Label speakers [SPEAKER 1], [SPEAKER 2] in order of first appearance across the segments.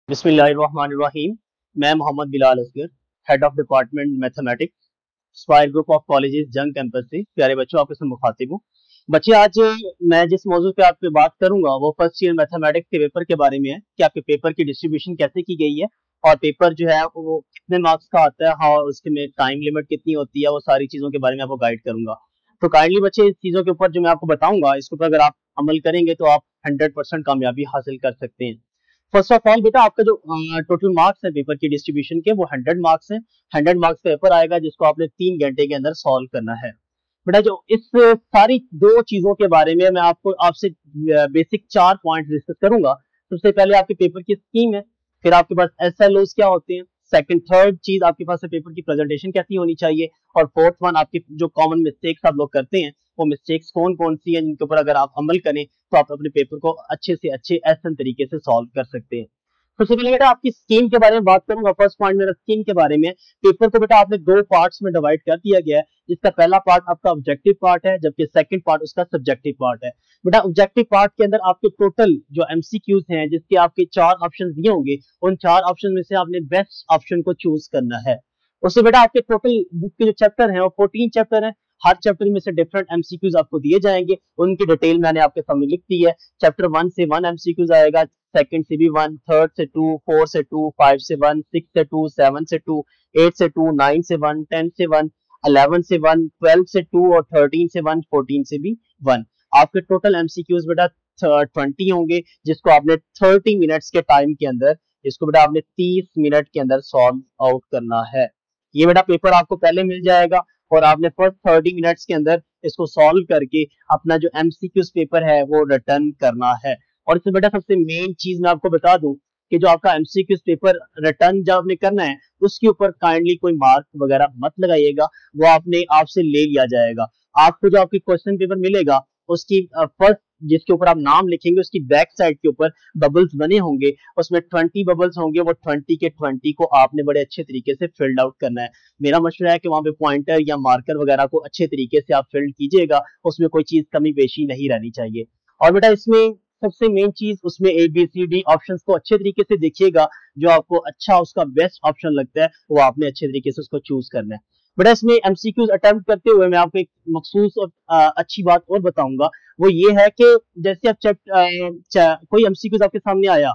[SPEAKER 1] बिस्मिल्लाहिर्रहमानिर्रहीम। मैं Mohammad Bilal Asghar, head of department mathematics, spire group of colleges Jang campus से। प्यारे बच्चों, आपके साथ मुखातिब हूँ। बच्चे, आज मैं जिस मौजू पे आपसे बात करूंगा वो फर्स्ट ईयर मैथमेटिक्स के पेपर के बारे में है कि आपके पेपर की डिस्ट्रीब्यूशन कैसे की गई है और पेपर जो है वो कितने मार्क्स का आता है, हाँ, उसके में टाइम लिमिट कितनी होती है, वो सारी चीजों के बारे में आपको गाइड करूंगा। तो काइंडली बच्चे, इस चीजों के ऊपर जो मैं आपको बताऊंगा, इसके ऊपर अगर आप अमल करेंगे तो आप 100% कामयाबी हासिल कर सकते हैं। फर्स्ट ऑफ ऑल बेटा, आपका जो टोटल मार्क्स है पेपर की डिस्ट्रीब्यूशन के, वो 100 मार्क्स है। 100 मार्क्स का पेपर आएगा जिसको आपने 3 घंटे के अंदर सॉल्व करना है। बेटा, जो इस सारी दो चीजों के बारे में मैं आपको आपसे बेसिक 4 पॉइंट डिस्कस करूंगा। सबसे पहले आपके पेपर की स्कीम है, फिर आपके पास एसएलओस क्या होते हैं, सेकंड थर्ड चीज आपके पास पेपर की प्रेजेंटेशन कैसी होनी चाहिए, और फोर्थ वन आपकी जो कॉमन मिस्टेक्स आप लोग करते हैं वो मिस्टेक्स कौन कौन सी हैं जिनके ऊपर अगर आप अमल करें तो आप अपने पेपर को अच्छे से अच्छे आसान तरीके से सॉल्व कर सकते हैं। सबसे पहले बेटा आपकी स्कीम के बारे में बात करूंगा। फर्स्ट पॉइंट मेरा स्कीम के बारे में। पेपर को बेटा आपने 2 पार्ट्स में डिवाइड कर दिया गया है, जिसका पहला पार्ट आपका ऑब्जेक्टिव पार्ट है जबकि सेकंड पार्ट उसका सब्जेक्टिव पार्ट है। बेटा, ऑब्जेक्टिव पार्ट के अंदर आपके टोटल जो एमसीक्यूज हैं, जिसके आपके 4 ऑप्शन दिए होंगे, उन 4 ऑप्शन में से आपने बेस्ट ऑप्शन को चूज करना है। उससे बेटा आपके टोटल बुक के जो चैप्टर हैं वो 14 चैप्टर हैं। हर चैप्टर में से डिफरेंट एमसीक्यूज आपको दिए जाएंगे, उनकी डिटेल मैंने आपके सामने लिख दी है। चैप्टर 1 से 1 एमसीक्यूज आएगा, सेकंड से भी 1, थर्ड से 2, 4 से 2, 5 से 1, 6 से 2, 7 से 2, 8 से 2, 9 से 1, 10 से 1, 11 से 1, 12 से 2 और 13 से 1, 14 से भी 1। आपके टोटल एमसीक्यूज बेटा 20 होंगे, जिसको आपने 30 मिनट्स के टाइम के अंदर, इसको बेटा आपने 30 मिनट के अंदर सॉल्व आउट करना है। ये बेटा पेपर आपको पहले मिल जाएगा और आपने फर्स्ट 30 मिनट्स के अंदर इसको सॉल्व करके अपना जो एमसीक्यूज पेपर है वो रिटर्न करना है। और इसमें बेटा सबसे मेन चीज मैं आपको बता दूं कि जो आपका एमसीक्यूज पेपर रिटर्न जब आपने करना है उसके ऊपर काइंडली कोई मार्क वगैरह मत लगाइएगा, वो आपने आपसे ले लिया जाएगा। आपको जो आपकी क्वेश्चन पेपर मिलेगा उसकी फर्स्ट जिसके ऊपर आप नाम लिखेंगे उसकी बैक साइड के ऊपर बबल्स बने होंगे, उसमें 20 बबल्स होंगे। वो 20 के 20 को आपने बड़े अच्छे तरीके से फिल्ड आउट करना है। मेरा मशवरा है कि वहां पे पॉइंटर या मार्कर वगैरह को अच्छे तरीके से आप फिल्ड कीजिएगा, उसमें कोई चीज कमी पेशी नहीं रहनी चाहिए। और बेटा इसमें सबसे मेन चीज, उसमें A B C D options को अच्छे तरीके से देखिएगा। जो आपको अच्छा उसका बेस्ट ऑप्शन लगता है वो आपने अच्छे तरीके से उसको चूज करना है। बेटा इसमें एमसीक्यूज अटेम्प्ट करते हुए मैं आपको एक मखसूस और अच्छी बात और बताऊंगा, वो ये है कि जैसे आप कोई एमसीक्यूज आपके सामने आया,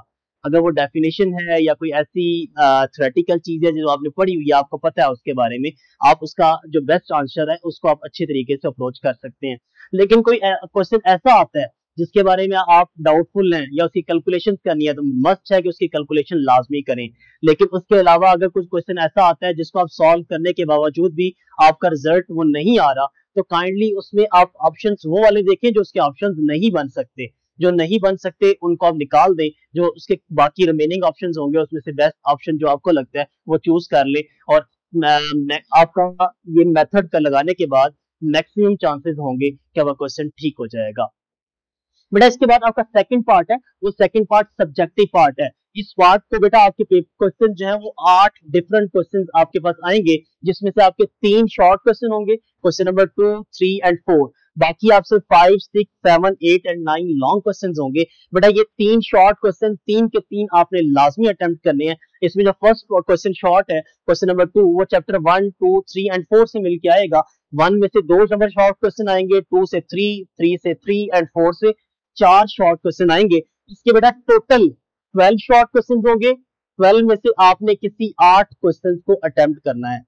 [SPEAKER 1] अगर वो डेफिनेशन है या कोई ऐसी थ्योरेटिकल चीज है जो आपने पढ़ी हुई है, आपको पता है उसके बारे में, आप उसका जो बेस्ट आंसर है उसको आप अच्छे तरीके से अप्रोच कर सकते हैं। लेकिन कोई क्वेश्चन ऐसा आता है जिसके बारे में आप डाउटफुल हैं या उसकी कैलकुलेशन करनी है, तो मस्ट है कि उसकी कैलकुलेशन लाजमी करें। लेकिन उसके अलावा अगर कुछ क्वेश्चन ऐसा आता है जिसको आप सॉल्व करने के बावजूद भी आपका रिजल्ट वो नहीं आ रहा, तो काइंडली उसमें आप ऑप्शंस वो वाले देखें जो उसके ऑप्शंस नहीं बन सकते। जो नहीं बन सकते उनको आप निकाल दें, जो उसके बाकी रिमेनिंग ऑप्शंस होंगे उसमें से बेस्ट ऑप्शन जो आपको लगता है वो चूज कर ले। और आपका ये मेथड का लगाने के बाद मैक्सिमम चांसेस होंगे कि आपका क्वेश्चन ठीक हो जाएगा। बेटा इसके बाद आपका सेकंड पार्ट है, वो सेकंड पार्ट सब्जेक्टिव पार्ट है। इस पार्ट को बेटा आपके क्वेश्चन जो है वो 8 डिफरेंट क्वेश्चन आपके पास आएंगे, जिसमें से आपके 3 शॉर्ट क्वेश्चन होंगे, क्वेश्चन नंबर 2, 3 एंड 4। बाकी आपसे 5, 6, 7, 8 एंड 9 लॉन्ग क्वेश्चन होंगे। बेटा ये 3 शॉर्ट क्वेश्चन 3 के 3 आपने लाजमी अटेम्प्ट करने हैं। इसमें जो फर्स्ट क्वेश्चन शॉर्ट है, क्वेश्चन नंबर 2, वो चैप्टर 1, 2, 3 एंड 4 से मिलकर आएगा। 1 में से 2 नंबर शॉर्ट क्वेश्चन आएंगे, 2 से 3, 3 से 3 एंड 4 से 4 शॉर्ट क्वेश्चन आएंगे। इसके बेटा टोटल 12 शॉर्ट क्वेश्चन होंगे। 12 में से आपने किसी 8 क्वेश्चन को अटेम्प्ट करना है।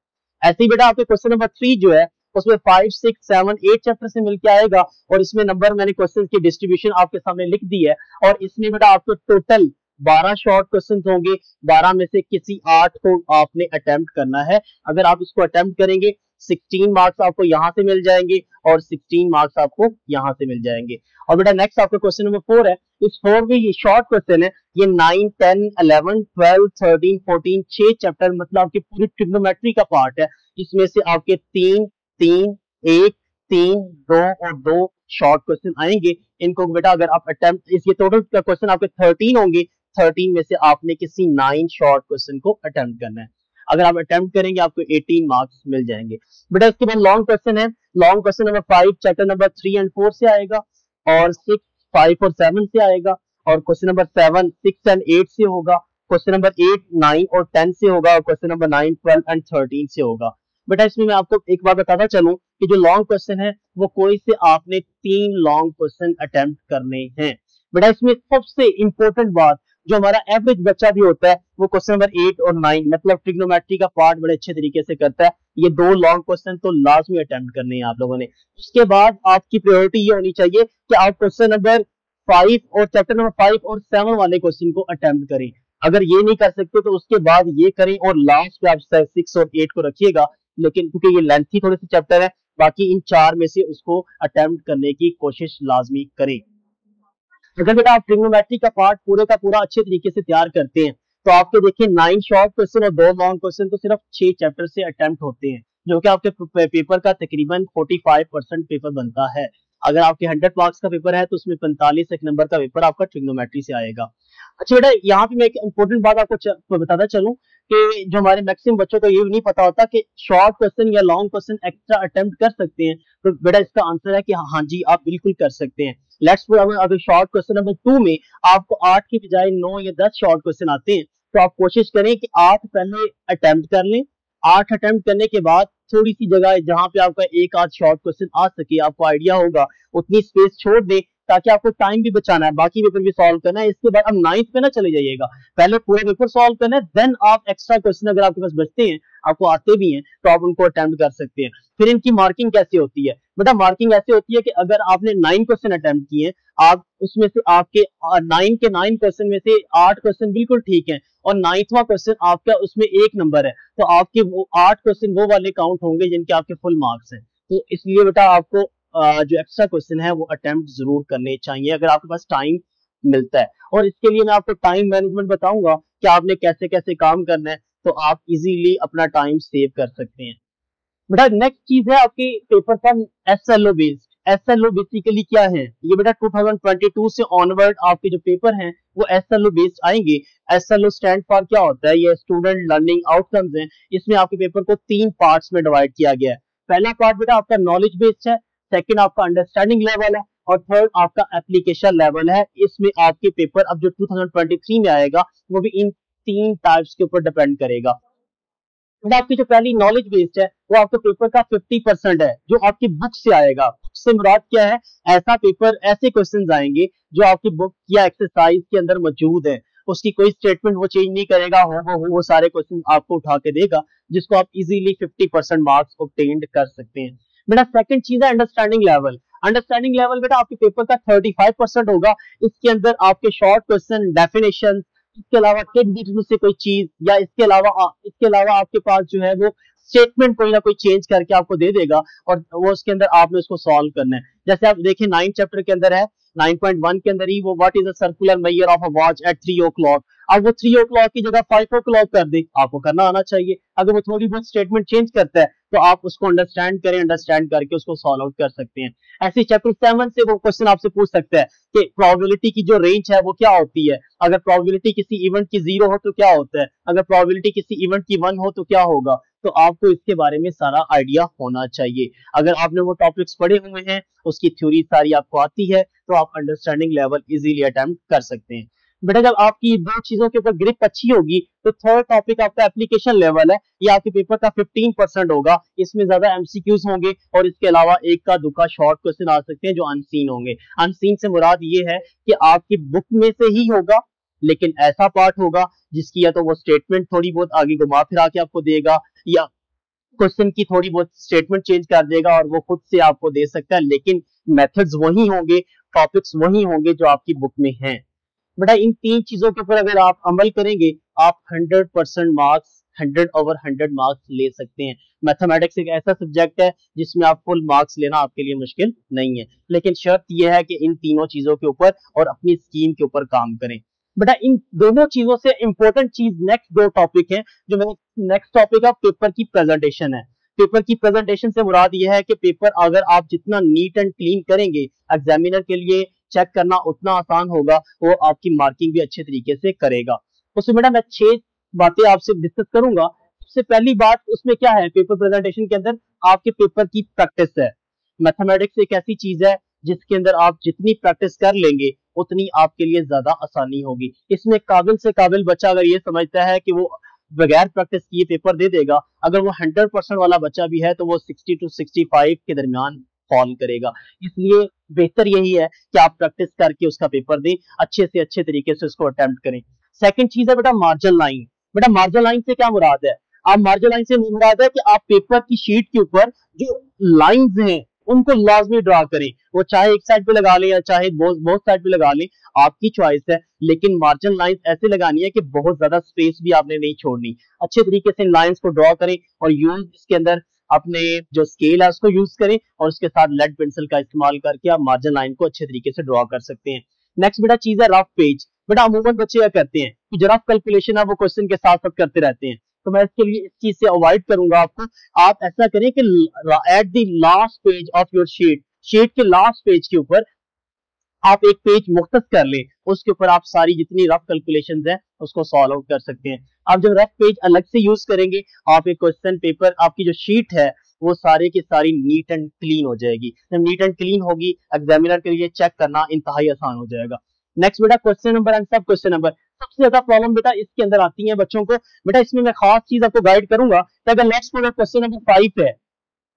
[SPEAKER 1] ऐसे ही बेटा आपके क्वेश्चन नंबर 3 जो है उसमें 5, 6, 7, 8 चैप्टर से मिलकर आएगा, और इसमें नंबर मैंने क्वेश्चन की डिस्ट्रीब्यूशन आपके सामने लिख दी है। और इसमें बेटा आपको टोटल 12 शॉर्ट क्वेश्चन होंगे। 12 में से किसी 8 को आपने अटेम्प्ट करना है। अगर आप इसको अटेम्प्ट करेंगे 16 मार्क्स आपको यहाँ से मिल जाएंगे और 16 मार्क्स आपको यहाँ से मिल जाएंगे। और बेटा नेक्स्ट आपका क्वेश्चन नंबर 4 है। इस 4 में ये शॉर्ट क्वेश्चन है, ये 9, 10, 11, 12, 13, 14 6 चैप्टर मतलब आपकी पूरी ट्रिग्नोमेट्री का पार्ट है। इसमें से आपके 3, 3, 1, 3, 2 और 2 शॉर्ट क्वेश्चन आएंगे। इनको बेटा अगर आप अटेम्प्ट, इसके टोटल का क्वेश्चन आपके 13 होंगे। 13 में से आपने किसी 9 शॉर्ट क्वेश्चन को अटेम्प्ट करना है। अगर आप अटेम्प्ट करेंगे आपको 18 मार्क्स मिल जाएंगे। बेटा इसके बाद लॉन्ग क्वेश्चन है। Long question number 5 chapter number 3 and 4 से आएगा, और 6, 5 और 7 से आएगा, और क्वेश्चन नंबर 7, 6 एंड 8 से होगा। क्वेश्चन नंबर 8, 9 और 10 से होगा, और क्वेश्चन नंबर 9, 12 एंड 13 से होगा। बेटा इसमें मैं आपको एक बार बताना चलूं कि जो लॉन्ग क्वेश्चन है वो कोई से आपने 3 लॉन्ग क्वेश्चन अटेम्प्ट करने हैं। बेटा इसमें सबसे इंपॉर्टेंट बात, जो हमारा एवरेज बच्चा भी होता है वो क्वेश्चन नंबर 8 और 9 मतलब ट्रिग्नोमेट्री का पार्ट बड़े अच्छे तरीके से करता है। ये 2 लॉन्ग क्वेश्चन तो लाजमी अटेम्प्ट करने हैं आप लोगों ने। उसके बाद आपकी प्रायोरिटी ये होनी चाहिए कि आप क्वेश्चन नंबर 5 और चैप्टर नंबर 5 और 7 वाले क्वेश्चन को अटेम्प्ट करें। अगर ये नहीं कर सकते तो उसके बाद ये करें और लास्ट पे आप 6 और 8 को रखिएगा, लेकिन क्योंकि ये लेंथी थोड़े से चैप्टर है, बाकी इन 4 में से उसको अटेम्प्ट करने की कोशिश लाजमी करें। अगर बेटा आप ट्रिग्नोमेट्री का पार्ट पूरे का पूरा अच्छे तरीके से तैयार करते हैं तो आपके देखिए 9 शॉर्ट क्वेश्चन और 2 लॉन्ग क्वेश्चन तो सिर्फ 6 चैप्टर से अटेम्प्ट होते हैं, जो कि आपके पेपर का तकरीबन 45% पेपर बनता है। अगर आपके 100 मार्क्स का पेपर है तो उसमें 45 एक नंबर का पेपर आपका ट्रिग्नोमेट्री से आएगा। अच्छा बेटा यहाँ पे मैं एक इंपॉर्टेंट बात आपको बताना चलूं कि जो हमारे मैक्सिमम बच्चों को ये नहीं पता होता कि शॉर्ट क्वेश्चन या लॉन्ग क्वेश्चन एक्स्ट्रा अटेम्प्ट कर सकते हैं, तो बेटा इसका आंसर है कि हाँ जी आप बिल्कुल कर सकते हैं। लेट्स अगर शॉर्ट क्वेश्चन नंबर 2 में आपको 8 की बजाय 9 या 10 शॉर्ट क्वेश्चन आते हैं तो आप कोशिश करें कि 8 पहले अटेम्प्ट कर लें। 8 अटेम्प्ट करने के बाद थोड़ी सी जगह जहां पे आपका एक आध शॉर्ट क्वेश्चन आ सके, आपको आइडिया होगा, उतनी स्पेस छोड़ दें ताकि आपको टाइम भी बचाना है, बाकी पेपर भी सॉल्व करना है। इसके बाद अब 9th पे ना चले जाइएगा, पहले पूरे पेपर सॉल्व करना है, देन आप एक्स्ट्रा क्वेश्चन अगर आपके पास बचते हैं, आपको आते भी हैं, तो आप उनको अटेम्प्ट कर सकते हैं। फिर इनकी मार्किंग कैसे होती है बेटा? मार्किंग ऐसे होती है कि अगर आपने 9 क्वेश्चन अटेम्प्ट किए, आप उसमें से आपके 9 क्वेश्चन में से 8 क्वेश्चन बिल्कुल ठीक है और 9वां क्वेश्चन आपका उसमें 1 नंबर है, तो आपके वो 8 क्वेश्चन वो वाले काउंट होंगे जिनके आपके फुल मार्क्स हैं। तो इसलिए बेटा आपको जो एक्स्ट्रा क्वेश्चन है वो अटेम्प्ट जरूर करने चाहिए अगर आपके पास टाइम मिलता है। और इसके लिए मैं आपको टाइम मैनेजमेंट बताऊंगा कि आपने कैसे कैसे काम करना है, तो आप इजीली अपना टाइम सेव कर सकते हैं। बेटा नेक्स्ट चीज है आपके पेपर का एसएलओ बेस्ड। एसएलओ बेसिकली क्या है? ये बेटा 2022 से ऑनवर्ड आपके जो पेपर हैं वो एसएलओ बेस्ड आएंगे। एसएलओ स्टैंड फॉर क्या होता है? ये स्टूडेंट लर्निंग आउटकम्स हैं। इसमें आपके पेपर को 3 पार्ट्स में डिवाइड किया गया है। पहला पार्ट बेटा आपका नॉलेज बेस्ड है, सेकंड आपका अंडरस्टैंडिंग लेवल है और थर्ड आपका एप्लीकेशन लेवल है। इसमें आपके पेपर अब जो 2023 में आएगा वो भी इन 3 टाइप्स के ऊपर डिपेंड करेगा। आपकी जो पहली नॉलेज बेस्ड है वो आपके पेपर का 50% है, जो आपकी बुक से आएगा। बुक से मुराद क्या है? ऐसा पेपर, ऐसे क्वेश्चंस आएंगे जो आपकी बुक या एक्सरसाइज के अंदर मौजूद है, उसकी कोई स्टेटमेंट वो चेंज नहीं करेगा, वो सारे क्वेश्चन आपको उठा के देगा, जिसको आप इजीली 50% मार्क्स ऑब्टेन्ड कर सकते हैं। बेटा सेकंड चीज है अंडरस्टैंडिंग लेवल। अंडरस्टैंडिंग लेवल बेटा आपके पेपर का 35% होगा। इसके अंदर आपके शॉर्ट क्वेश्चन, डेफिनेशन, इसके अलावा टेक बीट में से कोई चीज, या इसके अलावा आपके पास जो है वो स्टेटमेंट कोई ना कोई चेंज करके आपको दे देगा और वो उसके अंदर आपने उसको सॉल्व करना है। जैसे आप देखिए 9 चैप्टर के अंदर है, 9.1 के अंदर ही वो what is a circular measure of a watch at 3 o'clock। अब वो 3 o'clock की जगह 5 o'clock कर दे, आपको करना आना चाहिए। अगर वो थोड़ी बहुत स्टेटमेंट चेंज करता है तो आप उसको अंडरस्टैंड करें, अंडरस्टैंड करके उसको सॉल्व आउट कर सकते हैं। ऐसे चैप्टर 7 से वो क्वेश्चन आपसे पूछ सकता है कि प्रोबेबिलिटी की जो रेंज है वो क्या होती है, अगर प्रोबेबिलिटी किसी इवेंट की 0 हो तो क्या होता है, अगर प्रोबेबिलिटी किसी इवेंट की 1 हो तो क्या होगा। तो आपको इसके बारे में सारा आइडिया होना चाहिए। अगर आपने वो टॉपिक्स पढ़े हुए हैं, उसकी थ्योरी सारी आपको आती है, तो आप अंडरस्टैंडिंग लेवल इजीली अटेम्प्ट कर सकते हैं। बेटा जब आपकी दो चीजों के ऊपर ग्रिप अच्छी होगी तो थर्ड टॉपिक आपका एप्लीकेशन लेवल है, ये आपके पेपर का 15% होगा। इसमें ज्यादा एमसीक्यूज होंगे और इसके अलावा एक का दुका शॉर्ट क्वेश्चन आ सकते हैं जो अनसीन होंगे। अनसीन से मुराद ये है कि आपकी बुक में से ही होगा, लेकिन ऐसा पार्ट होगा जिसकी या तो वो स्टेटमेंट थोड़ी बहुत आगे घुमा फिरा के आपको देगा, या क्वेश्चन की थोड़ी बहुत स्टेटमेंट चेंज कर देगा और वो खुद से आपको दे सकता है, लेकिन मेथड्स वही होंगे, टॉपिक्स वही होंगे जो आपकी बुक में हैं। बेटा इन 3 चीजों के ऊपर अगर आप अमल करेंगे, आप 100% मार्क्स, 100/100 मार्क्स ले सकते हैं। मैथमेटिक्स एक ऐसा सब्जेक्ट है जिसमें आप फुल मार्क्स लेना आपके लिए मुश्किल नहीं है, लेकिन शर्त यह है कि इन तीनों चीजों के ऊपर और अपनी स्कीम के ऊपर काम करें। बेटा इन दोनों चीजों से इंपॉर्टेंट चीज नेक्स्ट 2 टॉपिक है, जो मेरे नेक्स्ट टॉपिक है पेपर की प्रेजेंटेशन है। पेपर की प्रेजेंटेशन से मुराद यह है कि पेपर अगर आप जितना नीट एंड क्लीन करेंगे, एग्जामिनर के लिए चेक करना उतना आसान होगा, वो आपकी मार्किंग भी अच्छे तरीके से करेगा। उसमें बेटा मैं 6 बातें आपसे डिस्कस करूंगा। सबसे पहली बात उसमें क्या है, पेपर प्रेजेंटेशन के अंदर आपके पेपर की प्रैक्टिस है। मैथमेटिक्स एक ऐसी चीज है जिसके अंदर आप जितनी प्रैक्टिस कर लेंगे उतनी आपके लिए ज्यादा आसानी होगी। इसमें काबिल से काबिल बच्चा अगर ये समझता है कि वो बगैर प्रैक्टिस किए पेपर दे देगा, अगर वो 100% वाला बच्चा भी है तो वो 60 to 65 के दरमियान फॉल करेगा। इसलिए बेहतर यही है कि आप प्रैक्टिस करके उसका पेपर दें, अच्छे से अच्छे तरीके से उसको अटेम्प्ट करें। सेकंड चीज है बेटा मार्जिन लाइन। बेटा मार्जिन लाइन से क्या मुराद है? आप मार्जिन लाइन से मुराद है कि आप पेपर की शीट के ऊपर जो लाइंस हैं उनको लाजमी ड्रा करें, वो चाहे एक साइड पे लगा लें या चाहे बहुत साइड पे लगा लें, आपकी चॉइस है। लेकिन मार्जिन लाइन ऐसे लगानी है कि बहुत ज्यादा स्पेस भी आपने नहीं छोड़नी। अच्छे तरीके से इन लाइंस को ड्रॉ करें और यूज इसके अंदर अपने जो स्केल है उसको यूज करें और उसके साथ लेड पेंसिल का इस्तेमाल करके आप मार्जिन लाइन को अच्छे तरीके से ड्रॉ कर सकते हैं। नेक्स्ट बेटा चीज है रफ पेज। बेटा अमूमन बच्चे क्या करते हैं कि जो रफ कैलकुलेशन है वो क्वेश्चन के साथ साथ करते रहते हैं, तो मैं इसके लिए इस चीज से अवॉइड करूंगा आपको। आप ऐसा करें कि at the last page of your sheet, sheet के लास्ट पेज के ऊपर आप एक पेज मुख्तस कर लें, उसके ऊपर आप सारी जितनी रफ कैलकुलेशंस हैं उसको सॉल्व आउट कर सकते हैं। आप जब रफ पेज अलग से यूज करेंगे, आप एक क्वेश्चन पेपर आपकी जो शीट है वो सारी की सारी नीट एंड क्लीन हो जाएगी। जब नीट एंड क्लीन होगी एग्जामिनर के लिए चेक करना इंतहाई आसान हो जाएगा। नेक्स्ट बेटा क्वेश्चन नंबर एंड सब क्वेश्चन नंबर। सबसे ज्यादा प्रॉब्लम बेटा इसके अंदर आती है बच्चों को। बेटा इसमें मैं खास चीज आपको गाइड करूंगा कि अगर नेक्स्ट क्वेश्चन नंबर 5 है,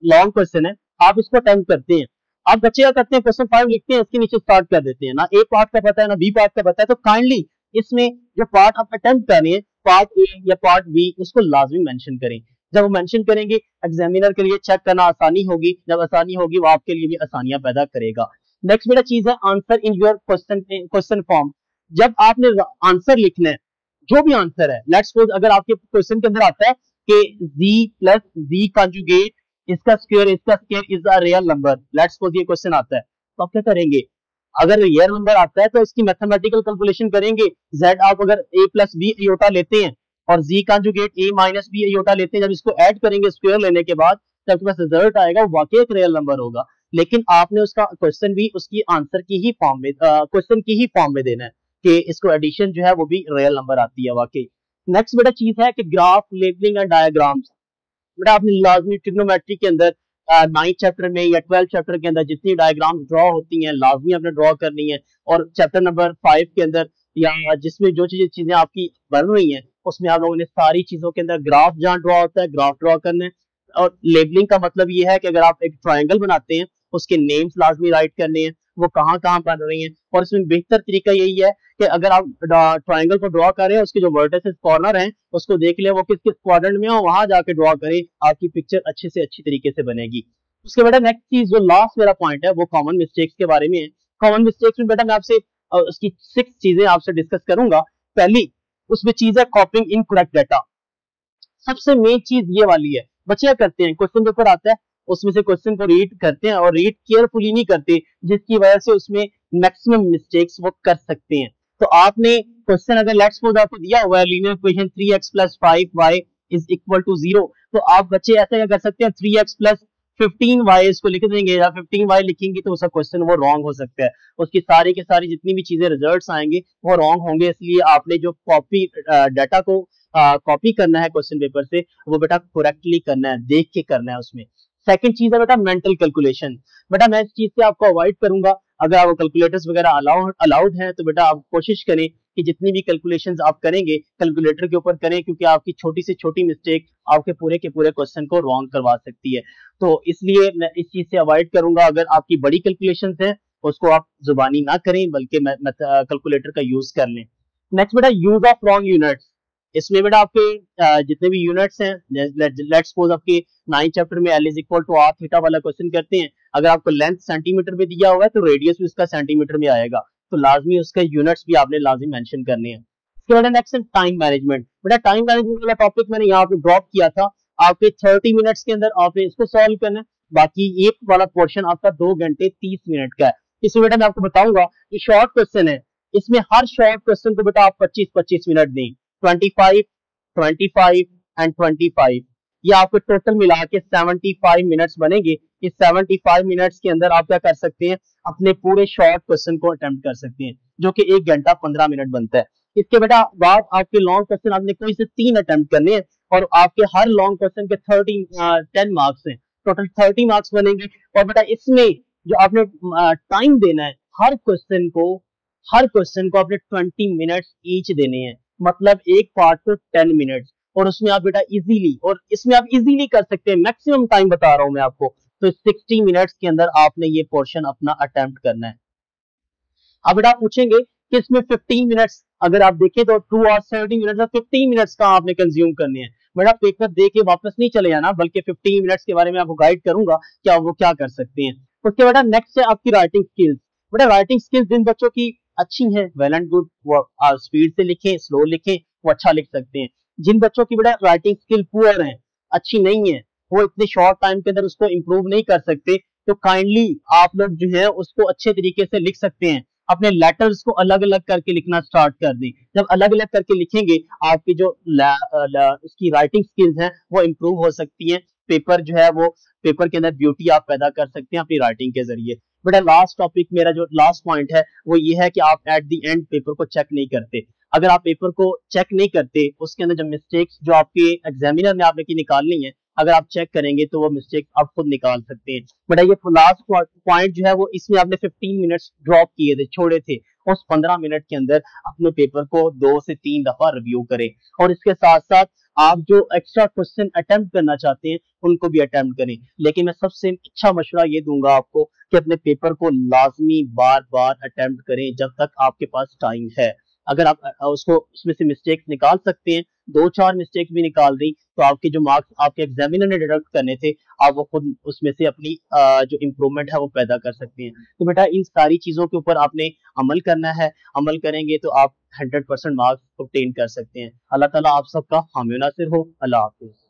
[SPEAKER 1] लॉन्ग क्वेश्चन है, आप इसको अटेम्प्ट करते हैं, आप बच्चे क्या करते हैं क्वेश्चन 5 लिखते हैं, इसके नीचे स्टार्ट कर देते हैं, ना ए पार्ट का पता है ना बी पार्ट का पता है, तो काइंडली इसमें जो पार्ट आप अटेम्प्ट कर रहे हैं पार्ट ए या पार्ट बी उसको लाजमी मेंशन करें। जब वो मेंशन करेंगे एग्जामिनर के लिए चेक करना आसानी होगी, जब आसानी होगी वो आपके लिए भी आसानियां पैदा करेगा। नेक्स्ट बेटा चीज है answer in your question form. जब आपने आंसर लिखना है, जो भी आंसर है, लेट्स सपोज अगर आपके क्वेश्चन के अंदर आता है कि z प्लस z कॉन्जुगेट इसका square is a real number, let's suppose ये क्वेश्चन आता है, तो आप क्या करेंगे? अगर रियल नंबर आता है तो इसकी मैथमेटिकल कैलकुलेशन करेंगे। z आप अगर a प्लस बी आयोटा लेते हैं और z conjugate a minus B iota लेते हैं, जब इसको ऐड करेंगे स्क्वायर लेने के बाद, तब आपके पास रिजल्ट आएगा, वो वाकई एक रियल नंबर होगा। लेकिन आपने उसका क्वेश्चन भी उसकी आंसर की ही फॉर्म में, क्वेश्चन की ही फॉर्म में देना है कि इसको एडिशन जो है वो भी रियल नंबर आती है वाकई। नेक्स्ट बेटा चीज है कि ग्राफ, लेबलिंग एंड डायग्राम्स। बेटा आपने लाजमी ट्रिग्नोमेट्री के अंदर 9th चैप्टर में या 12th चैप्टर के अंदर जितनी डायग्राम्स ड्रॉ होती हैं लाजमी आपने ड्रॉ करनी है, और चैप्टर नंबर 5 के अंदर या जिसमें जो चीजें आपकी बन रही हैं उसमें आप लोगों ने सारी चीजों के अंदर ग्राफ जहाँ ड्रॉ होता है ग्राफ ड्रॉ करना है। और लेबलिंग का मतलब ये है कि अगर आप एक ट्रायंगल बनाते हैं उसके नेम्स लाजमी राइट करने हैं, वो कहाँ कहाँ बन रही हैं। और इसमें बेहतर तरीका यही है कि अगर आप ट्रायंगल को ड्रॉ करें उसके जो वर्टिसेस कॉर्नर हैं उसको देख लें वो किस किस क्वाड्रेंट में हो, वहां जाके ड्रॉ करें, आपकी पिक्चर अच्छे से अच्छी तरीके से बनेगी। उसके बेटा नेक्स्ट चीज जो लास्ट मेरा पॉइंट है वो कॉमन मिस्टेक्स के बारे में है। कॉमन मिस्टेक्स में बेटा मैं आपसे उसकी 6 चीजें आपसे डिस्कस करूंगा। पहली उसमें चीज है कॉपिंग इनकरेक्ट डाटा। सबसे मेन चीज ये वाली है, बच्चे क्या करते हैं क्वेश्चन पेपर आता है उसमें से क्वेश्चन को रीड करते हैं और रीड केयरफुली नहीं करते, जिसकी वजह से उसमें मैक्सिमम मिस्टेक्स वो कर सकते हैं। तो आपने क्वेश्चन अगर लेट्स सपोज आपको दिया हुआ है लीनियर इक्वेशन 3x + 5y = 0, तो आप बच्चे ऐसा क्या कर सकते हैं 3x + 15y इसको लिख देंगे या 15y लिखेंगे तो उसका क्वेश्चन वो रॉन्ग हो सकता है, उसकी सारी के सारी जितनी भी चीजें रिजल्ट्स आएंगे वो रॉन्ग होंगे। इसलिए आपने जो कॉपी डाटा को कॉपी करना है क्वेश्चन पेपर से वो बेटा करेक्टली करना है, देख के करना है उसमें। सेकंड चीज है बेटा मेंटल कैलकुलेशन। बेटा मैं इस चीज से आपको अवॉइड करूंगा, अगर आप कैलकुलेटर्स वगैरह अलाउड हैं तो बेटा आप कोशिश करें कि जितनी भी कैलकुलेशंस आप करेंगे कैलकुलेटर के ऊपर करें, क्योंकि आपकी छोटी से छोटी मिस्टेक आपके पूरे के पूरे क्वेश्चन को रॉन्ग करवा सकती है। तो इसलिए मैं इस चीज से अवॉइड करूंगा। अगर आपकी बड़ी कैलकुलेशंस हैं उसको आप जुबानी ना करें बल्कि कैलकुलेटर का यूज कर लें। नेक्स्ट बेटा यूज ऑफ रॉन्ग यूनिट्स। इसमें बेटा आपके जितने भी यूनिट्स हैं, लेट्स सपोज आपके 9th चैप्टर में L = r थीटा वाला क्वेश्चन करते हैं, अगर आपको लेंथ सेंटीमीटर में दिया हुआ है तो रेडियस भी उसका सेंटीमीटर में आएगा, तो लाजमी उसका यूनिट्स भी आपने लाजमी मेंशन करने हैं। इसके बाद नेक्स्ट है टाइम मैनेजमेंट। बेटा टाइम मैनेजमेंट वाला टॉपिक मैंने यहाँ पे ड्रॉप किया था, आपके 30 मिनट्स के अंदर आपने इसको सॉल्व करना है, बाकी ये वाला पोर्शन आपका 2 घंटे 30 मिनट का है। इसमें बेटा मैं आपको बताऊंगा ये शॉर्ट क्वेश्चन है, इसमें हर शॉर्ट क्वेश्चन को बेटा आप 25-25 मिनट दें, 25, 25 एंड 25, ये आपको टोटल मिला के 75 मिनट्स बनेंगे। इस 75 मिनट्स के अंदर आप क्या कर सकते हैं अपने पूरे शॉर्ट क्वेश्चन को अटेम्प्ट कर सकते हैं, जो कि 1 घंटा 15 मिनट बनता है। इसके बेटा बाद आपके लॉन्ग क्वेश्चन आपने कोई से 3 अटेम्प्ट करने हैं और आपके हर लॉन्ग क्वेश्चन के 10 मार्क्स हैं, टोटल 30 मार्क्स बनेंगे। और बेटा इसमें जो आपने टाइम देना है हर क्वेश्चन को आपने 20 मिनट्स ईच देने हैं, मतलब एक पार्ट को 10 मिनट्स, और उसमें आप बेटा इजीली, और इसमें आप इजीली कर सकते हैं, मैक्सिमम टाइम बता रहा हूं मैं आपको, तो 60 मिनट्स के अंदर आपने ये पोर्शन अपना अटेम्प्ट करना है। अब बेटा आप पूछेंगे कि इसमें 15 मिनट्स अगर आप देखें तो 2 आवर्स 70 मिनट्स, 15 मिनट्स का आपने कंज्यूम करने हैं। बेटा पेपर दे के वापस नहीं चले जाना, बल्कि 15 मिनट्स के बारे में आपको गाइड करूंगा कि आप वो क्या कर सकते हैं। उसके बेटा नेक्स्ट है आपकी राइटिंग स्किल्स। बेटा राइटिंग स्किल्स जिन बच्चों की अच्छी है, वेल एंड गुड, वो स्पीड से लिखें, स्लो लिखें, वो अच्छा लिख सकते हैं। जिन बच्चों की बेटा राइटिंग स्किल पुअर है, अच्छी नहीं है, वो इतने शॉर्ट टाइम के अंदर उसको इम्प्रूव नहीं कर सकते, तो काइंडली आप लोग जो है उसको अच्छे तरीके से लिख सकते हैं। अपने लेटर्स को अलग अलग करके लिखना स्टार्ट कर दें। जब अलग अलग करके लिखेंगे, आपकी जो उसकी राइटिंग स्किल्स हैं वो इम्प्रूव हो सकती हैं। पेपर जो है वो, पेपर के अंदर ब्यूटी आप पैदा कर सकते हैं अपनी राइटिंग के जरिए। बेटा लास्ट टॉपिक, मेरा जो लास्ट पॉइंट है वो ये है कि आप एट द एंड पेपर को चेक नहीं करते। अगर आप पेपर को चेक नहीं करते, उसके अंदर जो मिस्टेक्स जो आपके एग्जामिनर ने आपने की निकालनी है, अगर आप चेक करेंगे तो वो मिस्टेक आप खुद निकाल सकते हैं। बेटा ये लास्ट पॉइंट जो है वो, इसमें आपने 15 मिनट्स ड्रॉप किए थे, छोड़े थे, उस 15 मिनट के अंदर अपने पेपर को 2 से 3 दफा रिव्यू करें, और इसके साथ साथ आप जो एक्स्ट्रा क्वेश्चन अटेम्प्ट करना चाहते हैं उनको भी अटेम्प्ट करें। लेकिन मैं सबसे अच्छा मशवरा ये दूंगा आपको कि अपने पेपर को लाजमी बार बार अटेम्प्ट करें जब तक आपके पास टाइम है। अगर आप उसको उसमें से मिस्टेक्स निकाल सकते हैं, 2-4 मिस्टेक्स भी निकाल दी, तो आपके जो मार्क्स आपके एग्जामिनर ने डिडक्ट करने थे, आप वो खुद उसमें से अपनी जो इम्प्रूवमेंट है वो पैदा कर सकते हैं। तो बेटा इन सारी चीजों के ऊपर आपने अमल करना है, अमल करेंगे तो आप 100% मार्क्स ऑब्टेन कर सकते हैं। अल्लाह ताला आप सबका हामी नासिर हो। अल्लाह हाफिज।